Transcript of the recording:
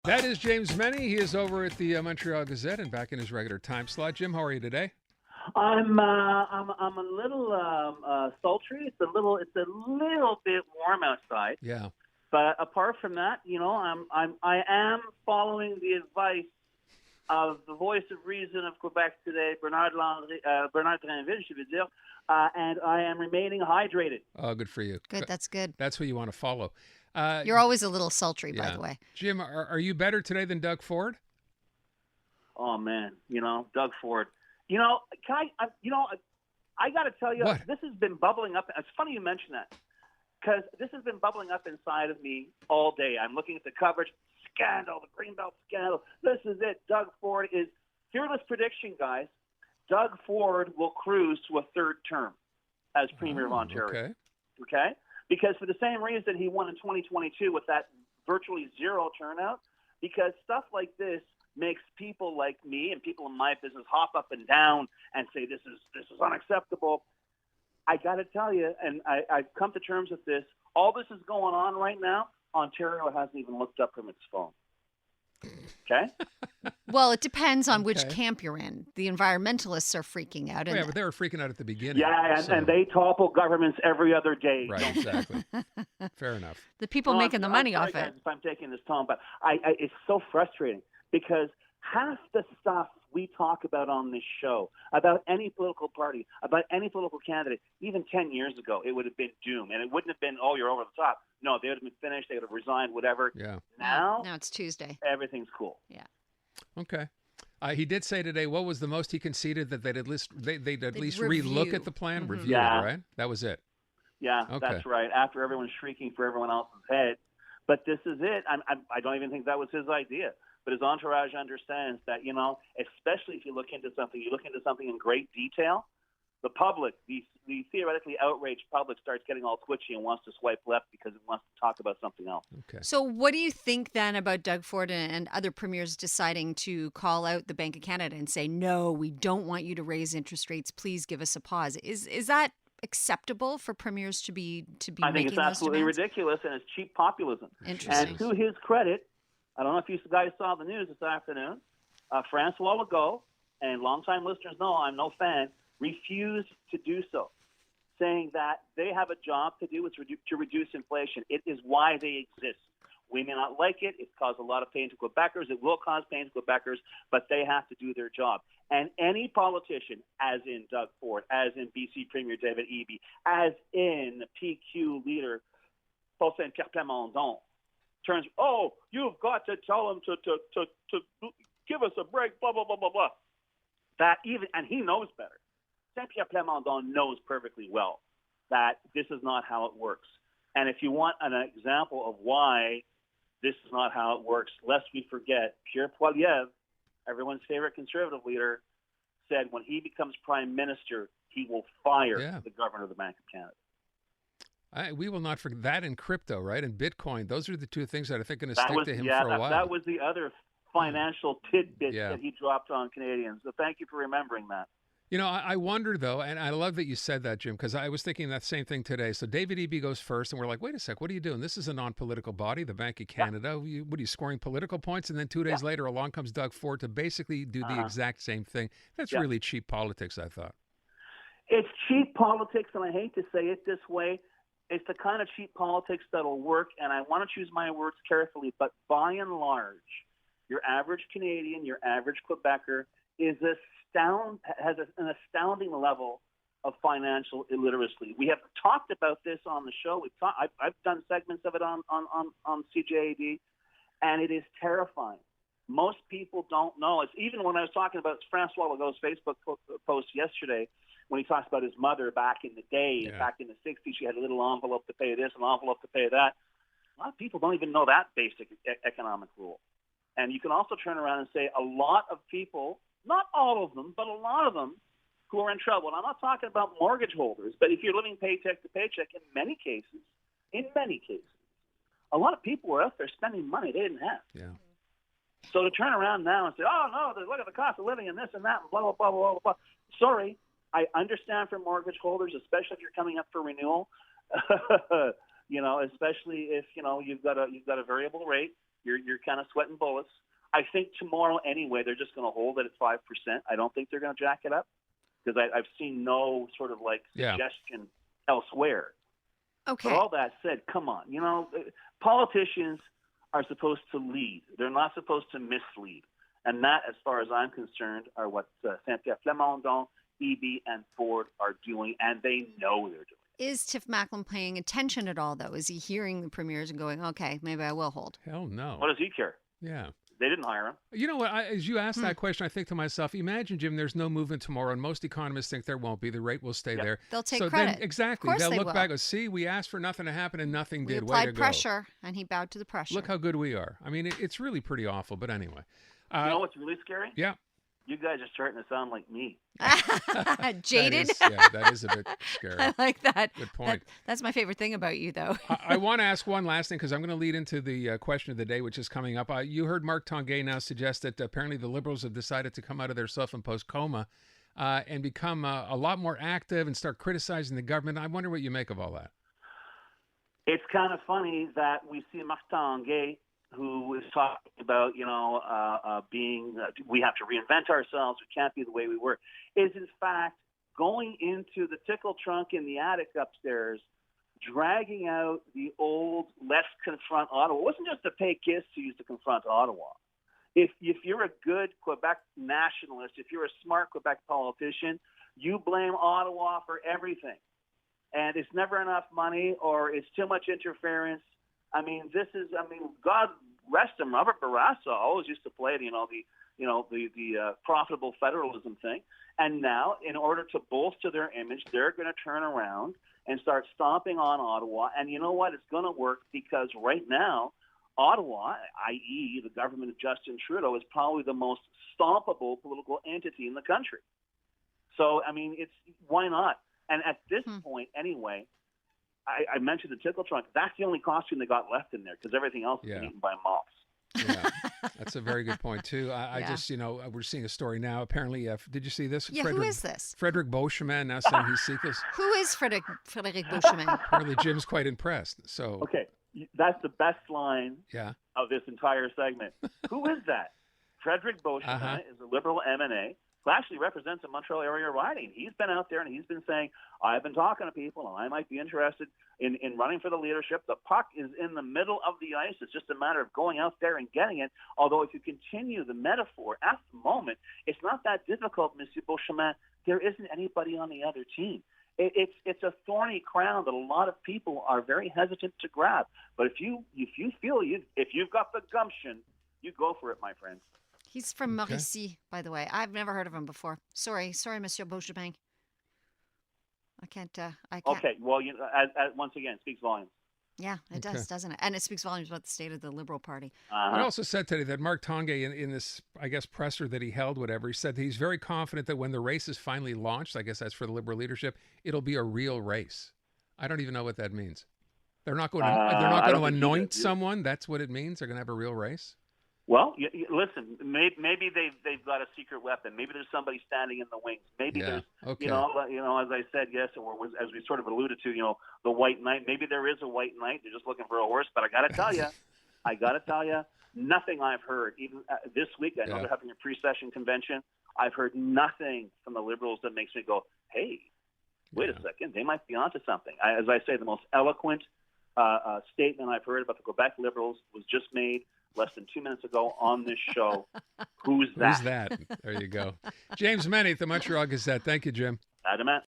That is James Mennie. He is over at the Montreal Gazette and back in his regular time slot. Jim, how are you today? I'm a little sultry. It's a little bit warm outside. Yeah. But apart from that, I am following the advice of the voice of reason of Quebec today, Bernard Drinville, je veux dire, and I am remaining hydrated. Oh, good for you. Good, that's good. That's who you want to follow. You're always a little sultry, by yeah. the way. Jim, are you better today than Doug Ford? Oh man, Doug Ford. I got to tell you, What? this has been bubbling up. It's funny you mention that because this has been bubbling up inside of me all day. I'm looking at the coverage, scandal, the Greenbelt scandal. This is it. Doug Ford is fearless prediction, guys. Doug Ford will cruise to a third term as Premier of Ontario. Okay? Because for the same reason he won in 2022 with that virtually zero turnout, because stuff like this makes people like me and people in my business hop up and down and say this is unacceptable. I got to tell you, and I've come to terms with this, all this is going on right now, Ontario hasn't even looked up from its phone. Okay? Well, it depends on which camp you're in. The environmentalists are freaking out. Yeah, but they were freaking out at the beginning. Yeah, and they topple governments every other day. Right, exactly. Fair enough. The people making the money off guys, it. if I'm taking this tone, but it's so frustrating because half the stuff we talk about on this show, about any political party, about any political candidate, even 10 years ago, it would have been doom. And it wouldn't have been, oh, you're over the top. No, they would have been finished. They would have resigned, whatever. Yeah. Now it's Tuesday. Everything's cool. Yeah. Okay. He did say today, what was the most he conceded that they'd at least review. relook at the plan, review Yeah. it, right? That was it. Yeah, Okay. That's right. After everyone's shrieking for everyone else's head. But this is it. I don't even think that was his idea. But his entourage understands that, especially if you look into something in great detail, the public, the theoretically outraged public starts getting all twitchy and wants to swipe left because it wants to talk about something else. Okay. So what do you think then about Doug Ford and other premiers deciding to call out the Bank of Canada and say, no, we don't want you to raise interest rates. Please give us a pause. Is that acceptable for premiers to be I think making it's those absolutely demands? ridiculous, and it's cheap populism. Interesting. And to his credit, I don't know if you guys saw the news this afternoon, Francois Legault, and longtime listeners know I'm no fan, refused to do so, saying that they have a job to do to reduce inflation. It is why they exist. We may not like it. It's caused a lot of pain to Quebecers. It will cause pain to Quebecers, but they have to do their job. And any politician, as in Doug Ford, as in BC Premier David Eby, as in PQ leader Paulin Plamondon, turns, oh, you've got to tell them to give us a break, blah, blah, blah, blah, blah. And he knows better. Saint-Pierre Plamondon knows perfectly well that this is not how it works. And if you want an example of why this is not how it works, lest we forget, Pierre Poilievre, everyone's favorite conservative leader, said when he becomes prime minister, he will fire the governor of the Bank of Canada. We will not forget that in crypto, right? And Bitcoin. Those are the two things that I think are going to stick to him for a while. That was the other financial tidbit that he dropped on Canadians. So thank you for remembering that. I wonder, though, and I love that you said that, Jim, because I was thinking that same thing today. So David Eby goes first, and we're like, wait a sec, what are you doing? This is a non-political body, the Bank of Canada. Yeah. What are you, scoring political points? And then 2 days later, along comes Doug Ford to basically do the exact same thing. That's really cheap politics, I thought. It's cheap politics, and I hate to say it this way. It's the kind of cheap politics that'll work, and I want to choose my words carefully, but by and large, your average Canadian, your average Quebecer has an astounding level of financial illiteracy. We have talked about this on the show. I've done segments of it on CJAD, and it is terrifying. Most people don't know. It's even when I was talking about Francois Legault's Facebook post yesterday, when he talks about his mother back in the day, back in the 60s, she had a little envelope to pay this, an envelope to pay that. A lot of people don't even know that basic economic rule. And you can also turn around and say a lot of people, not all of them, but a lot of them who are in trouble. And I'm not talking about mortgage holders, but if you're living paycheck to paycheck, in many cases, a lot of people were out there spending money they didn't have. Yeah. So to turn around now and say, oh, no, look at the cost of living and this and that and blah, blah, blah, blah, blah, blah. Sorry, I understand for mortgage holders, especially if you're coming up for renewal, especially if, you've got a variable rate. you're kind of sweating bullets. I think tomorrow anyway, they're just going to hold it at 5%. I don't think they're going to jack it up because I've seen no sort of like suggestion elsewhere. Okay. But all that said, come on, politicians are supposed to lead. They're not supposed to mislead. And that, as far as I'm concerned, are what Saint-Pierre Plamondon, EB, and Ford are doing, and they know they're doing. Is Tiff Macklem paying attention at all, though? Is he hearing the premiers and going, okay, maybe I will hold? Hell no. What does he care? Yeah. They didn't hire him. You know what? As you ask that question, I think to myself, imagine, Jim, there's no movement tomorrow, and most economists think there won't be. The rate will stay there. They'll take so credit. Then, exactly. They'll look back and see, we asked for nothing to happen, and nothing did. We applied Way to pressure, and he bowed to the pressure. Look how good we are. I mean, it's really pretty awful, but anyway. You know what's really scary? Yeah. You guys are starting to sound like me. Jaded? That is a bit scary. I like that. Good point. That's my favorite thing about you, though. I want to ask one last thing because I'm going to lead into the question of the day, which is coming up. You heard Mark Tanguay now suggest that apparently the Liberals have decided to come out of their self-imposed coma and become a lot more active and start criticizing the government. I wonder what you make of all that. It's kind of funny that we see Mark Tanguay, who is talking about, being, we have to reinvent ourselves, we can't be the way we were, is in fact going into the tickle trunk in the attic upstairs, dragging out the old let's confront Ottawa. It wasn't just the Péquists who used to confront Ottawa. If you're a good Quebec nationalist, if you're a smart Quebec politician, you blame Ottawa for everything. And it's never enough money or it's too much interference. God rest him. Robert Bourassa always used to play, the profitable federalism thing. And now, in order to bolster their image, they're going to turn around and start stomping on Ottawa. And you know what? It's going to work because right now, Ottawa, i.e. the government of Justin Trudeau, is probably the most stompable political entity in the country. So, why not? And at this point, anyway, I mentioned the tickle trunk. That's the only costume they got left in there because everything else is eaten by moths. Yeah, that's a very good point, too. I just, we're seeing a story now. Apparently, did you see this? Yeah, who is this? Frédéric Beauchemin now saying he's Seekless. Who is Frédéric Beauchemin? Apparently, Jim's quite impressed. So okay, that's the best line of this entire segment. Who is that? Frédéric Beauchemin is a Liberal MNA who actually represents a Montreal area riding. He's been out there and he's been saying, I've been talking to people and I might be interested in running for the leadership. The puck is in the middle of the ice. It's just a matter of going out there and getting it. Although if you continue the metaphor at the moment, it's not that difficult, Monsieur Beauchemin. There isn't anybody on the other team. It's a thorny crown that a lot of people are very hesitant to grab. But if you've got the gumption, you go for it, my friend. He's from Mauricie, by the way. I've never heard of him before. Sorry, Monsieur Beauchemin. I can't. Okay, well, once again, it speaks volumes. Yeah, it does, doesn't it? And it speaks volumes about the state of the Liberal Party. He also said today that Mark Tanguay, in this, I guess, presser that he held, whatever, he said that he's very confident that when the race is finally launched, I guess that's for the Liberal leadership, it'll be a real race. I don't even know what that means. They're not going to anoint someone. That's what it means. They're going to have a real race. Well, listen. Maybe they've got a secret weapon. Maybe there's somebody standing in the wings. Maybe there's, as I said, yes, as we sort of alluded to, the White Knight. Maybe there is a White Knight. They're just looking for a horse. But I got to tell you, nothing I've heard. Even this week, I know they're having a pre-session convention. I've heard nothing from the Liberals that makes me go, hey, wait a second, they might be onto something. As I say, the most eloquent statement I've heard about the Quebec Liberals was just made less than 2 minutes ago on this show. Who's that? There you go. James Mennie at the Montreal Gazette. Thank you, Jim. Adamant.